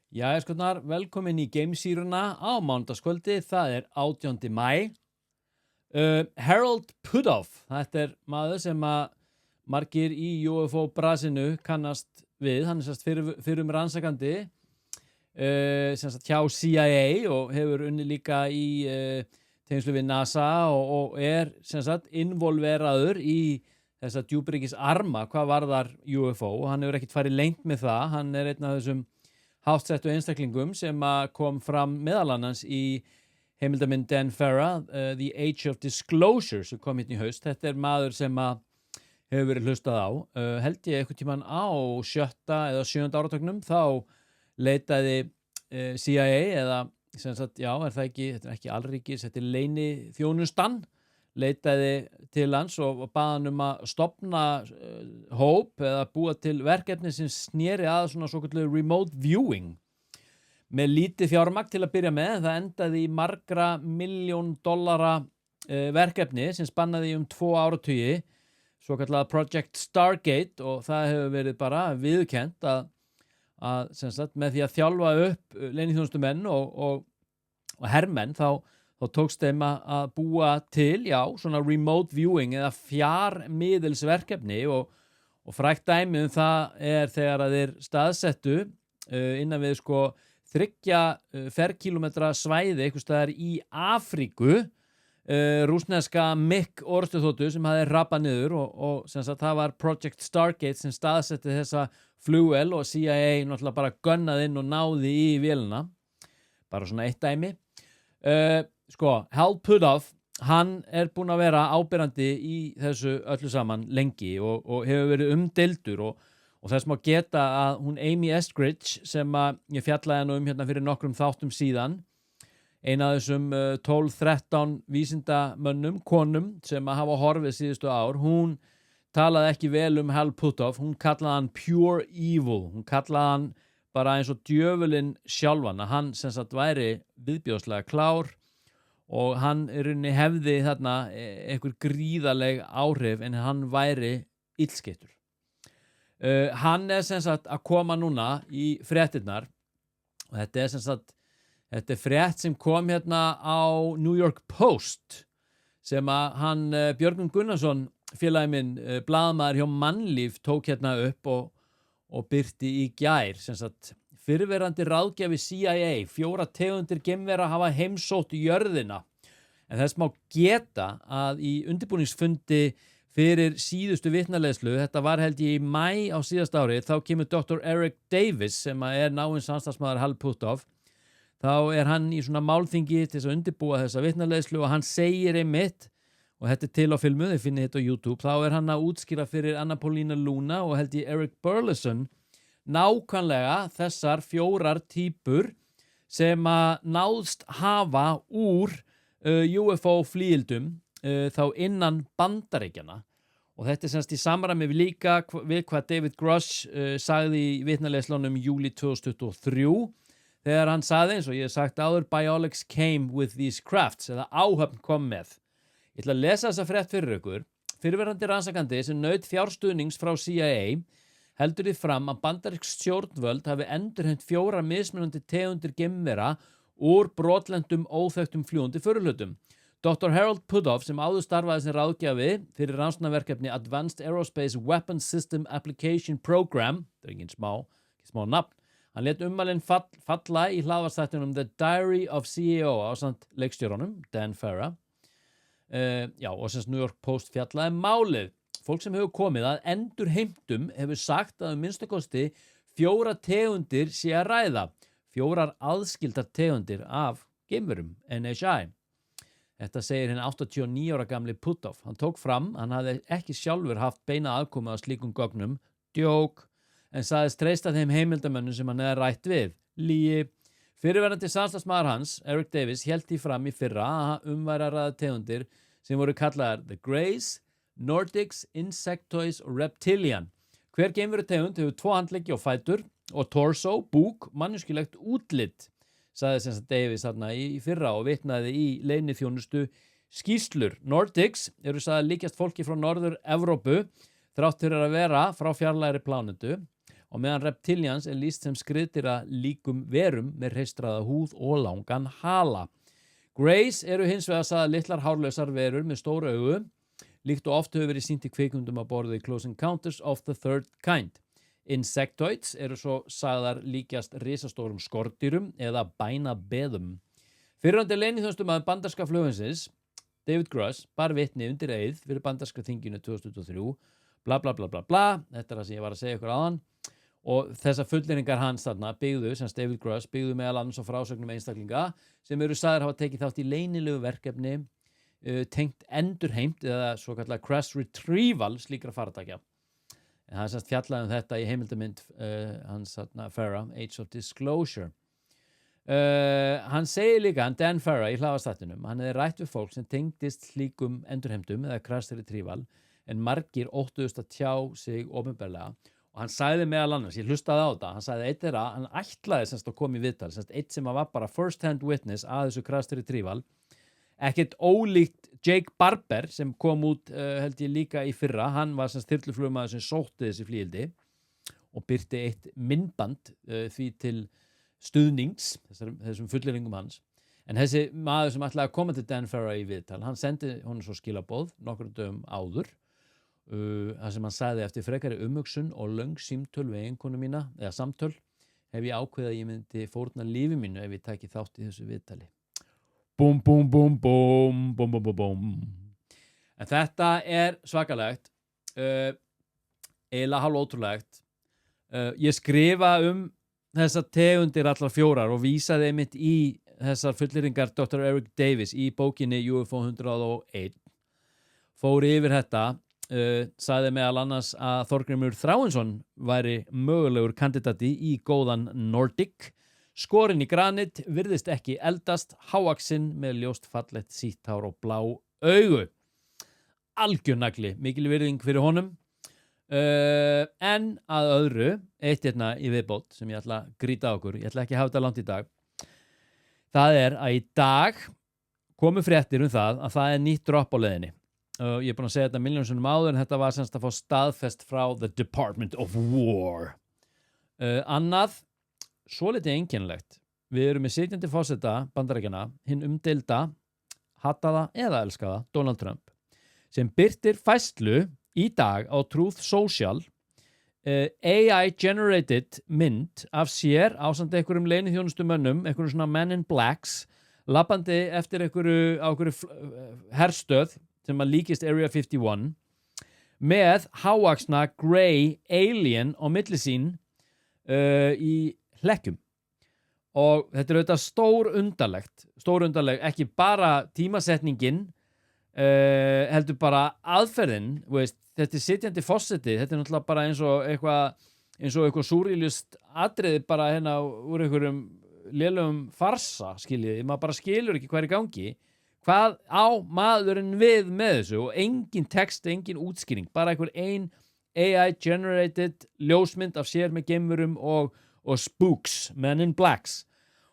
Jæja, skotnar, velkomin í Gamesýruna á mánudagskvöldi, það er 18. maí. Harold Pudoff, þetta er maður sem að margir í UFO-brasinu kannast við, hann er sérst fyrrum rannsakandi hjá CIA og hefur unni líka í tengslu við NASA og er involveraður í þessa djúpríkis arma hvað varðar UFO og hann hefur ekkert farið lengt með það, hann er einn af þessum háttsettu einstaklingum sem kom fram meðal annars í heimildamynd Dan Farah, The Age of Disclosure sem kom hérna í haust. Þetta er maður sem hefur verið hlustað á. Held ég einhvern tímann á 7. eða 7. áratögnum þá leitaði CIA eða sem sagt, já, er það ekki, þetta er ekki alríkis, þetta er leyni þjónustan, leitaði til hans og bað hann að stofna hóp eða búa til verkefni sem sneri að svona svokölluðu remote viewing með lítið fjármagn til að byrja með. Það endaði í margra $1,000,000 verkefni sem spannaði 2 áratugi, svokallað Project Stargate, og það hefur verið bara viðurkennt að sem sagt, með því að þjálfa upp leyniþjónustumenn og hermenn þá tókst þeim að búa til, já, svona remote viewing eða fjarmiðilsverkefni og frægt dæmi það er þegar að þeir staðsettu innan við 3 ferkílómetra svæði einhvers staðar í Afríku rússneska MiG orrustuþotu sem hafði hrapað niður og sem sagt það var Project Stargate sem staðsetti þessa flugvél og CIA náttúrulega bara gunnaði inn og náði í vélina. Bara svona eitt dæmi. Hal Pudoff, hann er búinn að vera áberandi í þessu öllu saman lengi og hefur verið umdeildur og þess má geta að hún Amy Eskridge sem ég fjallaði nú hérna fyrir nokkrum þáttum síðan, ein af þessum 12-13 vísindamönnum, konum sem hafa horfið síðustu ár, hún talaði ekki vel Hal Pudoff, hún kallaði hann pure evil, hún kallaði hann bara eins og djöfulinn sjálfan, að hann sem sagt væri viðbjóðslega klár og hann í rauninni hefði þarna einhver gríðaleg áhrif en hann væri illskeyttur. Hann er sem sagt að koma núna í fréttirnar og þetta er sem sagt þetta er frétt sem kom hérna á New York Post sem að hann Björgvin Gunnarsson, félagi minn, blaðamaður hjá Mannlíf, tók hérna upp og birti í gær, sem sagt fyrrverandi ráðgjafi CIA, 4 tegundir geimvera hafa heimsótt jörðina. En þess má geta að í undirbúningsfundi fyrir síðustu vitnaleiðslu, þetta var held ég í maí á síðasta ári, þá kemur Dr. Eric Davis sem er náinn samstarfsmaður Hal Pudoff. Þá er hann í svona málþingi til þess að undirbúa þessa vitnaleiðslu og hann segir einmitt, og þetta er til á filmu, þið finnið þetta á YouTube, þá er hann að útskýra fyrir Anna Paulina Luna og held ég Eric Burleson nákvæmlega þessar 4 típur sem að náðst hafa úr UFO-flíildum þá innan Bandaríkjanna og þetta er semst í samræmi líka við hvað David Grush sagði í vitnaleiðslunum júlí 2023 þegar hann sagði, eins og ég hef sagt áður, Biologics came with these crafts, eða áhöfn kom með. Ég ætla að lesa þessa frétt fyrir ykkur. Fyrrverandi rannsakandi sem naut fjárstuðnings frá CIA heldur því fram að bandarísk stjórnvöld hafi endurheimt 4 mismunandi tegundir geimvera úr brotlendum óþekktum fljúgandi förulhlutum. Dr. Harold Pudoff sem áður starfaði sem ráðgjafi fyrir rannsóknarverkefni Advanced Aerospace Weapons System Application Program, það er ekki smá nafn, hann lét ummælin falla í hlaðvarpsþættinum The Diary of CEO ásamt leikstjóranum Dan Farah. Og sem New York Post fjallaði málið. Fólk sem hefur komið að endurheimtum hefur sagt að minnsta kosti 4 tegundir sé að ræða. 4 aðskildar tegundir af geimverum, NHI. Þetta segir hinn 89 ára gamli Pudoff. Hann tók fram, hann hafði ekki sjálfur haft beina aðkomu að slíkum gögnum, djók, en sagðist treysta þeim heimildamönnum sem hann hefði rætt við. Lygi. Fyrrverandi samstarfsmaður hans, Eric Davis, hélt því fram í fyrra að væri að ræða tegundir sem voru kallaðar The Greys, Nordics, Insectoids og Reptilian. Hver geimveru tegund hefur 2 handleggi og fætur og torso, búk, manneskjulegt útlit, sagði sem sagt Davis þarna í fyrra og vitnaði í leyniþjónustu skýrslur. Nordics eru sagðar líkjast fólki frá Norður-Evrópu þrátt fyrir að vera frá fjarlægri plánetu og meðan reptilians lýst sem skriðdýra líkum verum með hreistraða húð og langan hala. Greys eru hins vegar sagðar litlar hárlausar verur með stór augu, líkt og oft hefur verið sýnt í kvikmyndum að borða í Close Encounters of the Third Kind. Insectoids eru svo sagðar líkjast risastórum skordýrum eða bænabeðum. Fyrrandi leyniþjónustumaður bandarska flughersins, David Grush, bar vitni undir eið fyrir bandarska þinginu 2003, bla bla bla bla bla, þetta er það sem ég var að segja ykkur áðan, og þessar fullyrðingar hans þarna byggðu, sem David Grush, byggðu meðal annars á frásögnum einstaklinga sem eru sagðir hafa tekið þátt í leynilegu verkefni tengt endurheimt eða svo kallar crash retrieval slíkra farartækja. En hann semst fjallaði þetta í heimildamynd hans Farah, Age of Disclosure. Hann segir líka, Dan Farah í hlaðvarpsþættinum, hann hefði rætt við fólk sem tengdist slíkum endurheimtum eða crash retrieval en margir óttuðust að tjá sig opinberlega og hann sagði meðal annars, ég hlustaði á þetta, hann sagði eitt þeirra, hann ætlaði semst að koma í viðtal, semst eitt sem var bara first hand witness að þessu crash retrieval, ekkert ólíkt Jake Barber sem kom út held ég líka í fyrra, hann var semst þyrluflugmaður sem sótti þessi flygildi og birti eitt myndband því til stuðnings þessum fullyrðingum hans, en þessi maður sem ætlaði að koma til Dan Farah í viðtal, hann sendi honum svo skilaboð nokkrum dögum áður þar sem hann sagði eftir frekari umhugsun og löng símtöl við eiginkonu mína eða samtöl hef ég ákveðið að ég myndi fórna lífi mínu ef ég tæki þátt í þessu viðtali. Búm, búm, búm, búm, búm, búm, búm, búm. En þetta er svakalegt, eiginlega hálfótrúlegt. Ég skrifa þessar tegundir allar fjórar og vísaði einmitt í þessar fullyrðingar Dr. Eric Davis í bókinni UFO 101. Fór yfir þetta, sagði meðal annars að Þorgrímur Þráinsson væri mögulegur kandidati í góðan Nordic. Skorinn í granit, virðist ekki eldast, hávaxinn með ljóst fallegt sítt hár og blá augu. Algjör nagli, mikil virðing fyrir honum. En að öðru, eitt hérna í viðbót sem ég ætla að grýta á okkur, ég ætla ekki að hafa þetta langt í dag. Það er að í dag komu fréttir það að það er nýtt dropp á leiðinni. Ég er búin að segja þetta miljónsinnum áður en þetta var semst að fá staðfest frá The Department of War. Annað, svolítið einkennilegt. Við erum með sitjandi forseta Bandaríkjanna, hinn umdeilda, hataða eða elskaða Donald Trump, sem birtir færslu í dag á Truth Social AI-generated mynd af sér ásamt einhverjum leyniþjónustumönnum, einhverjum svona Men in Blacks, labbandi eftir einhverju herstöð sem að líkist Area 51, með hávaxna grey alien á milli sín í hlekkjum. Og þetta er auðvitað stórundarlegt, ekki bara tímasetningin, heldur bara aðferðin, veist, þetta er sitjandi forseti, þetta er náttúrulega bara eins og eitthvað súrrealist atriði bara hérna úr einhverjum lélegum farsa, skiljiði, maður bara skilur ekki hvað er í gangi, hvað á maðurinn við með þessu og engin text, engin útskýring, bara einhver AI-generated ljósmynd af sér með geimverum og spooks, Men in Blacks.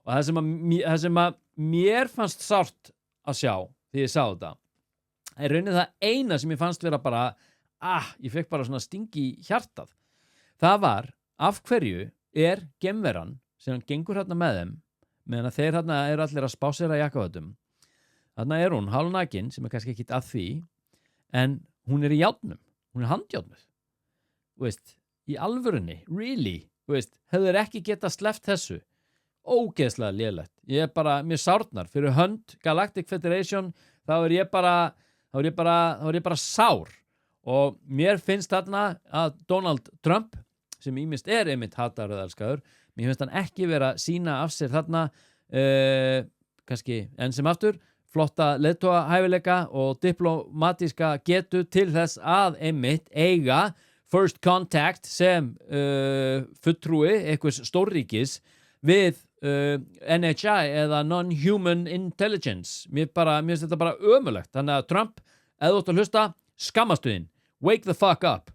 Og það sem að mér fannst sárt að sjá þegar ég sá þetta, er raunin það eina sem ég fannst vera bara, ég fekk bara svona sting í hjartað. Það var, af hverju er geimveran sem hann gengur hérna með þeim, meðan að þeir hérna eru allir að spásera jakkafötum. Þarna er hún hálfnakin, sem er kannski ekkit að því, en hún er í járnum, hún er handjárnuð. Veist, í alvörunni, really, veist, hefur ekki getað sleppt þessu. Ógeðslega lélegt. Ég er bara, mér sárnar fyrir hönd Galactic Federation, þá er ég bara sár. Og mér finnst þarna að Donald Trump, sem ýmist er einmitt hataður eða elskaður, mér finnst hann ekki vera sína af sér þarna, kannski enn sem aftur, flotta leiðtogahæfileika og diplomatíska getu til þess að einmitt eiga first contact sem fulltrúi einhvers stórríkis við NHI eða non-human intelligence. Mér finnst þetta bara ömurlegt. Þannig að Trump, eða þú ætti að hlusta, skammastu þín. Wake the fuck up.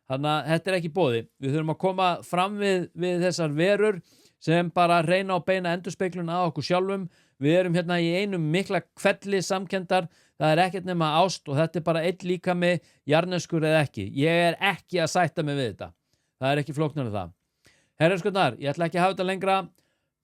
Þannig að þetta er ekki boði. Við þurfum að koma fram við þessar verur sem bara reyna á beina endurspeglun að okkur sjálfum. Við erum hérna í einum mikla kvelli samkendar. Það er ekkert nema ást og þetta er bara einn líkami, jarðneskur eða ekki. Ég er ekki að sætta mig við þetta. Það er ekki flóknara það. Herrenskurnar, ég ætla ekki að hafa þetta lengra.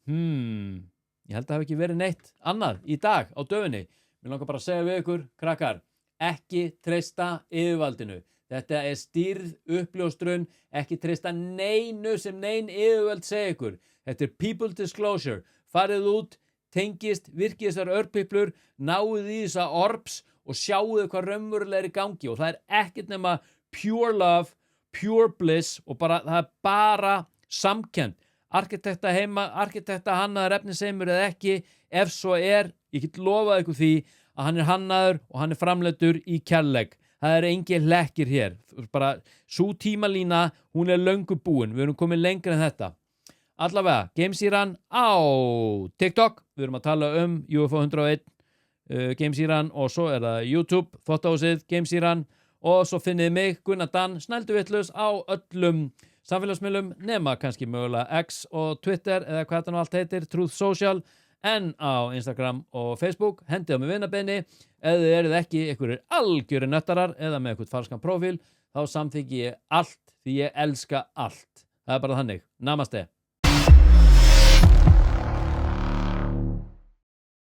Ég held að það hafi ekki verið neitt annað í dag á döfinni. Mér langar bara að segja við ykkur, krakkar, ekki treysta yfirvaldinu. Þetta stýrð uppljóstrun, ekki treysta neinu sem nein yfirvöld segja ykkur. Þetta people disclosure. Farið út, tengist, virkið þessar örpiplur, náið í þessa orbs og sjáuðu hvað raunverulega í gangi. Og það ekkert nema pure love, pure bliss og bara, það bara samkennd. Arkitekta heima, arkitekta hannaður efnisheimur eða ekki, ef svo ég get lofað ykkur því að hann hannaður og hann framleiddur í kærleik. Það engin lekkir hér. Bara, sú tímalína, hún löngu búin. Við erum komin lengra en þetta. Allavega, Gamesýran á TikTok. Við erum að tala UFO 101 Gamesýran og svo það YouTube, Þvottahúsið, Gamesýran og svo finnið mig, Gunnar Dan, snælduvitlaus á öllum samfélagsmiðlum nema kannski mögulega X og Twitter eða hvað þetta nú allt heitir, Truth Social, en á Instagram og Facebook, hendið á mig vinabeinni. Ef þið eruð ekki einhverjir algjörir nöttarar eða með einhvern falskan prófíl, þá samþykki ég allt því ég elska allt. Það bara þannig. Namaste.